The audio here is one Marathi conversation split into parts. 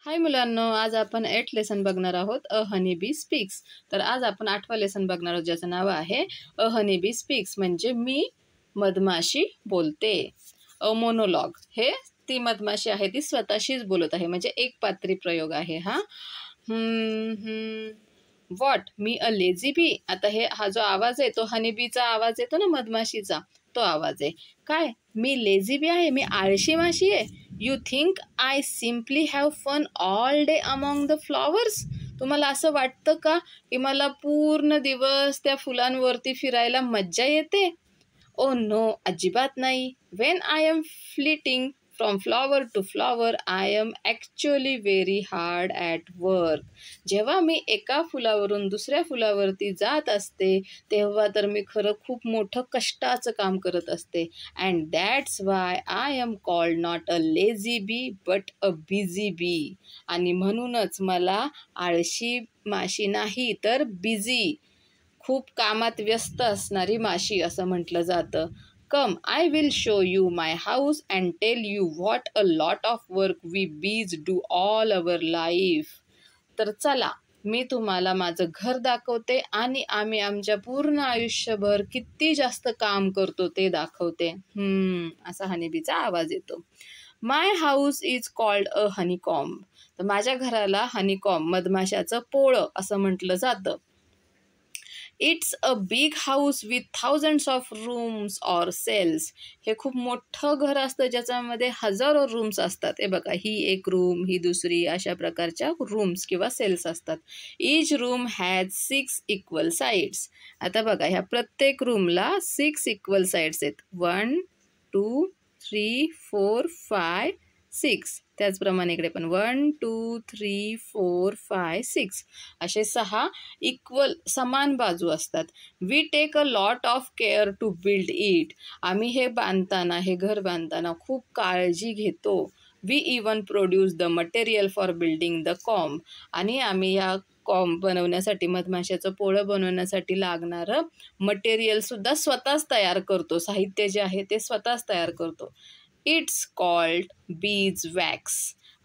हाय मुलांनो, आज आपण 8th लेसन बघणार आहोत. अ हनी बी स्पीक्स. तर आज आपण 8वा लेसन बघणार आहोत, ज्याचं नाव आहे अ हनी बी स्पीक्स, म्हणजे मी मधमाशी बोलते. अ मोनोलॉग. हे ती मधमाशी आहे, ती स्वतःशीच बोलत आहे, म्हणजे एक पात्री प्रयोग आहे हा. व्हॉट मी अ लेझी बी. आता हा जो आवाज आहे तो हनी बीचा आवाज येतो ना, मधमाशीचा, तो आवाज आहे. काय मी लेझी बी आहे, मी आळशी माशी आहे. You think I simply have fun all day among the flowers. तुम्हाला असं वाटतं का की मला पूर्ण दिवस त्या फुलांवरती फिरायला मज्जा येते? ओ नो, अजिबात नाही. When I am flitting from flower to flower I am actually very hard at work. जेव्हा मी एका फुलावरून दुसऱ्या फुलावरती जात असते तेव्हा तर मी खरं खूप मोठं कष्टाचं काम करत असते. And that's why I am called not a lazy bee but a busy bee. आणि म्हणूनच मला आळशी माशी नाही तर बिझी, खूप कामात व्यस्त असणारी माशी असं म्हटलं जातं. Come I will show you my house and tell you what a lot of work we bees do all our life. तर चला, मी तुम्हाला माझं घर दाखवते आणि आम्ही आमच्या पूर्ण आयुष्यभर किती जास्त काम करतो ते दाखवते. असा हनीबीचा आवाज येतो. My house is called a honeycomb. तर माझ्या घराला हनीकॉम्ब, मधमाशाचं पोळं असं म्हटलं जातं. It's a big house with thousands of rooms or cells. हे खूप मोठं घर असतं ज्याच्यामध्ये हजारो रूम्स असतात. हे बघा, ही एक रूम, ही दुसरी, अशा प्रकारच्या रूम्स किंवा सेल्स असतात. इच रूम हॅज 6 इक्वल साईड्स. आता बघा, ह्या प्रत्येक रूमला 6 इक्वल साईड्स आहेत. 1 2 3 4 5 6. त्याचप्रमाणे इकडे पण 1 2 3 4 5 6 असे 6 इक्वल समान बाजू असतात. We take a lot of care to build it. आम्ही हे बांधताना, हे घर बांधताना खूप काळजी घेतो. We even produce the material for building the comb. आणि आम्ही या कॉम्ब बनवण्यासाठी, मधमाशाचं पोळं बनवण्यासाठी लागणारं मटेरियलसुद्धा स्वतःच तयार करतो. साहित्य जे आहे ते स्वतःच तयार करतो. इट्स कॉल्ड बीज वॅक्स.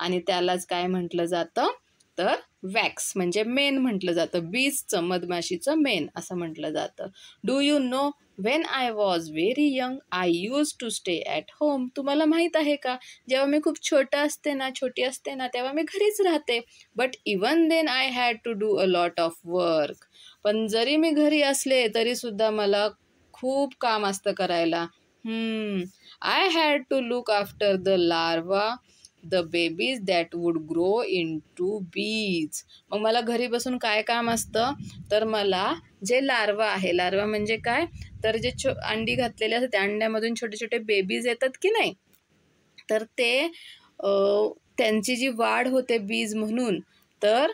आणि त्यालाच काय म्हटलं जातं तर वॅक्स, म्हणजे मेन म्हटलं जातं. बीजचं, मधमाशीचं मेन असं म्हटलं जातं. Do you know when I was very young I use to stay at home. तुम्हाला माहीत आहे का, जेव्हा मी खूप छोटी असते ना तेव्हा मी घरीच राहते. But even then I had to do a lot of work. पण जरी मी घरी असले तरीसुद्धा मला खूप काम असतं करायला. I had to look after the larva the babies that would grow into bees. मग मला घरी बसून काय काम असतं तर मला जे लार्वा आहे, लार्वा म्हणजे काय तर जे अंडी घातलेले असतात त्या अंड्यामधून छोटे छोटे बेबीज येतात की नाही, तर ते त्यांची जी वाढ होते बीज म्हणून, तर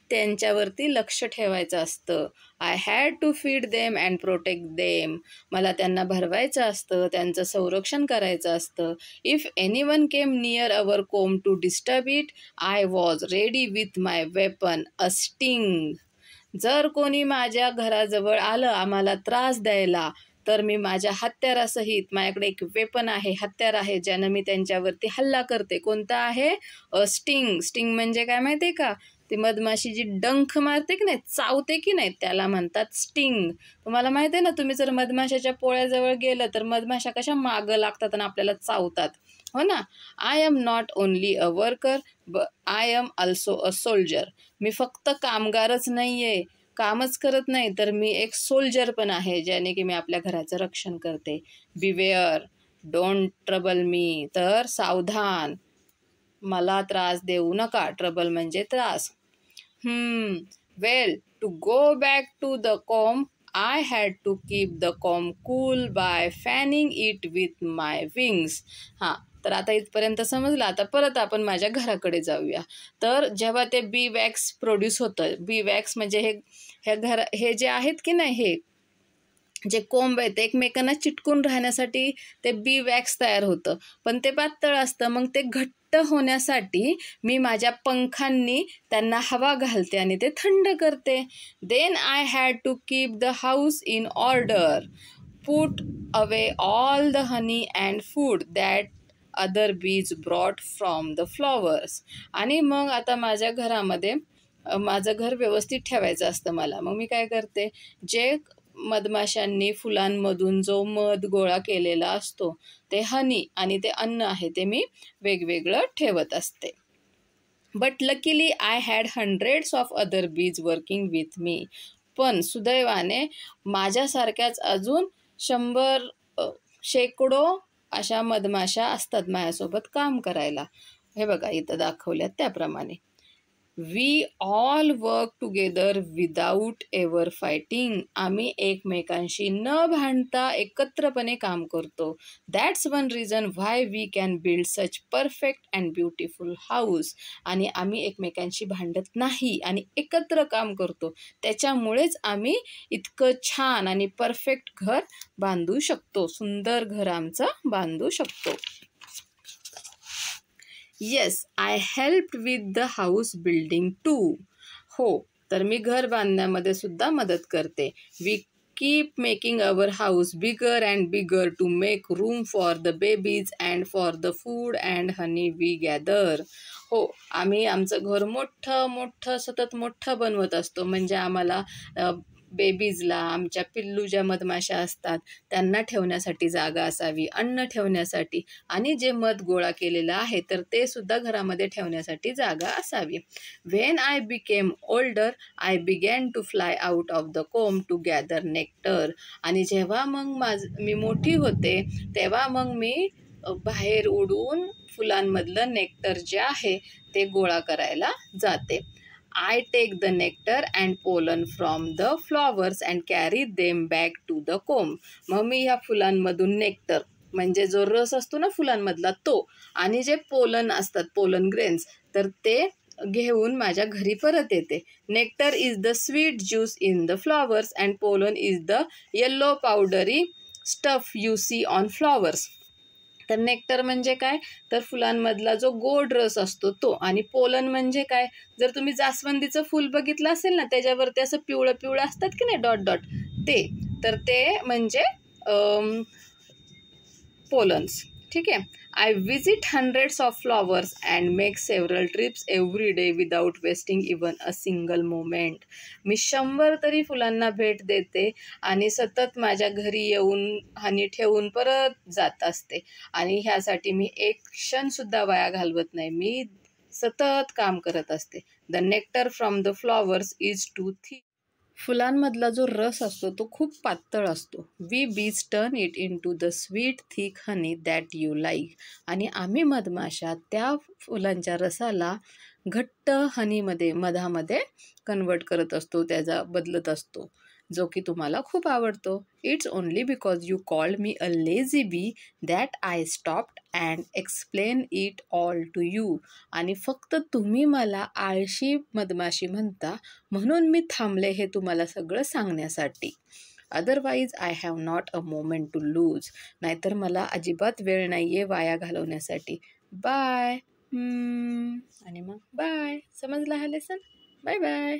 त्यांच्यावरती लक्ष ठेवायचं असतं. I had to feed them and protect them. मला त्यांना भरवायचं असतं, त्यांचं संरक्षण करायचं असतं. If anyone came near our comb to disturb it I was ready with my weapon a sting. जर कोणी माझ्या घराजवळ आलं आम्हाला त्रास द्यायला तर मी माझ्या हत्यारासहित, माझ्याकडे एक वेपन आहे, हत्यार आहे, ज्यानं मी त्यांच्यावरती हल्ला करते. कोणता आहे? स्टिंग. स्टिंग म्हणजे काय माहिती आहे का? ती मधमाशी जी डंख मारते की नाही, चावते की नाही, त्याला म्हणतात स्टिंग. तुम्हाला माहिती आहे ना, तुम्ही जर मधमाशाच्या पोळ्याजवळ गेलं तर मधमाशा कशा मागं लागतात आणि आपल्याला चावतात, हो ना. I am not only a worker I am also a soldier. मी फक्त कामगारच नाही आहे, कामच करत नाही, तर मी एक सोल्जर पण आहे, ज्याने की मी आपल्या घराचं रक्षण करते. Beware don't trouble me. तर सावधान, मला त्रास देऊ नका. ट्रबल म्हणजे त्रास. Well to go back to the comb I had to keep the comb cool by fanning it with my wings. तर आता इथपर्यंत समजलं. आता परत आपण माझ्या घराकडे जाऊया. तर जेव्हा ते बी वॅक्स प्रोड्यूस होतं, बी वॅक्स म्हणजे हे जे आहेत की नाही, हे जे कोंब आहेत ते एकमेकांना चिटकून राहण्यासाठी ते बी वॅक्स तयार होतं. पण ते पातळ असतं, मग ते घट्ट होण्यासाठी मी माझ्या पंखांनी त्यांना हवा घालते आणि ते थंड करते. Then I had to keep the house in order, put away all the honey and food that other bees brought from the flowers. आणि मग आता माझ्या घरामध्ये माझं घर व्यवस्थित ठेवायचं असतं मला. मग मी काय करते, जे मधमाशांनी फुलांमधून जो मध गोळा केलेला असतो ते हनी आणि ते अन्न आहे ते मी वेगवेगळं ठेवत असते. But luckily I had hundreds of other बीज वर्किंग विथ मी. पण सुदैवाने माझ्यासारख्याच अजून 100 शेकडो अशा मधमाशा असतात माझ्यासोबत काम करायला. हे बघा इथं दाखवल्यात त्याप्रमाणे. We all work together without ever fighting. आम्ही एकमेकांशी न भांडता एकत्रपणे काम करतो. That's one reason why we can build such perfect and beautiful house. आणि आम्ही एकमेकांशी भांडत नाही आणि एकत्र काम करतो, त्याच्यामुळेच आम्ही इतकं छान आणि परफेक्ट घर बांधू शकतो, सुंदर घर आमचं बांधू शकतो. Yes, I helped with the house building too. हो, तर मी घर बांधण्यामध्ये सुद्धा मदत करते. We keep making our house bigger and bigger to make room for the babies and for the food and honey we gather. हो, आम्ही आमचं घर मोठं सतत मोठं बनवत असतो, म्हणजे आम्हाला बेबीजला, आमच्या पिल्लू ज्या मधमाशा असतात त्यांना ठेवण्यासाठी जागा असावी, अन्न ठेवण्यासाठी, आणि जे मध गोळा केलेलं आहे तर ते सुद्धा घरामध्ये ठेवण्यासाठी जागा असावी. When I became older I began to fly out of the comb to gather nectar. आणि जेव्हा मग मी मोठी होते तेव्हा मग मी बाहेर उडून फुलांमधलं नेक्टर जे आहे ते गोळा करायला जाते. I take the nectar and pollen from the flowers and carry them back to the comb. मग मी ह्या फुलांमधून नेक्टर म्हणजे जो रस असतो ना फुलांमधला तो, आणि जे पोलन असतात, पोलन ग्रेन्स, तर ते घेऊन माझ्या घरी परत येते. Nectar is the sweet juice in the flowers and pollen is the yellow powdery stuff you see on flowers. तर नेक्टर म्हणजे काय, तर फुलांमधला जो गोड रस असतो तो, आणि पोलन म्हणजे काय, जर तुम्ही जास्वंदीचं फूल बघितलं असेल ना त्याच्यावरती असं पिवळं पिवळं असतात की नाही डॉट डॉट, ते, तर ते म्हणजे पोलन्स. ठीक आहे. I visit hundreds of flowers and make several trips every day without wasting even a single moment. मी 100 तरी फुलांना भेट देते आणि सतत माझ्या घरी येऊन हनी ठेवून परत जात असते, आणि ह्यासाठी मी एक क्षणसुद्धा वाया घालवत नाही. मी सतत काम करत असते. The nectar from the flowers is too thick. फुलांमधला जो रस असतो तो खूप पातळ असतो. We bees turn it into the sweet thick honey that you like. आणि आम्ही मधमाशा त्या फुलांच्या रसाला घट्ट हनीमध्ये, मधामध्ये कन्वर्ट करत असतो, त्याचा बदलत असतो, जो की तुम्हाला खूप आवडतो. It's only because you called me a lazy bee that I stopped and explain it all to you. आणि फक्त तुम्ही मला आळशी मधमाशी म्हणता म्हणून मी थांबले हे तुम्हाला सगळं सांगण्यासाठी. Otherwise I have not a moment to lose. नाहीतर मला अजिबात वेळ नाही आहे वाया घालवण्यासाठी. बाय. आणि मग बाय. समजला हा लेसन? Bye bye.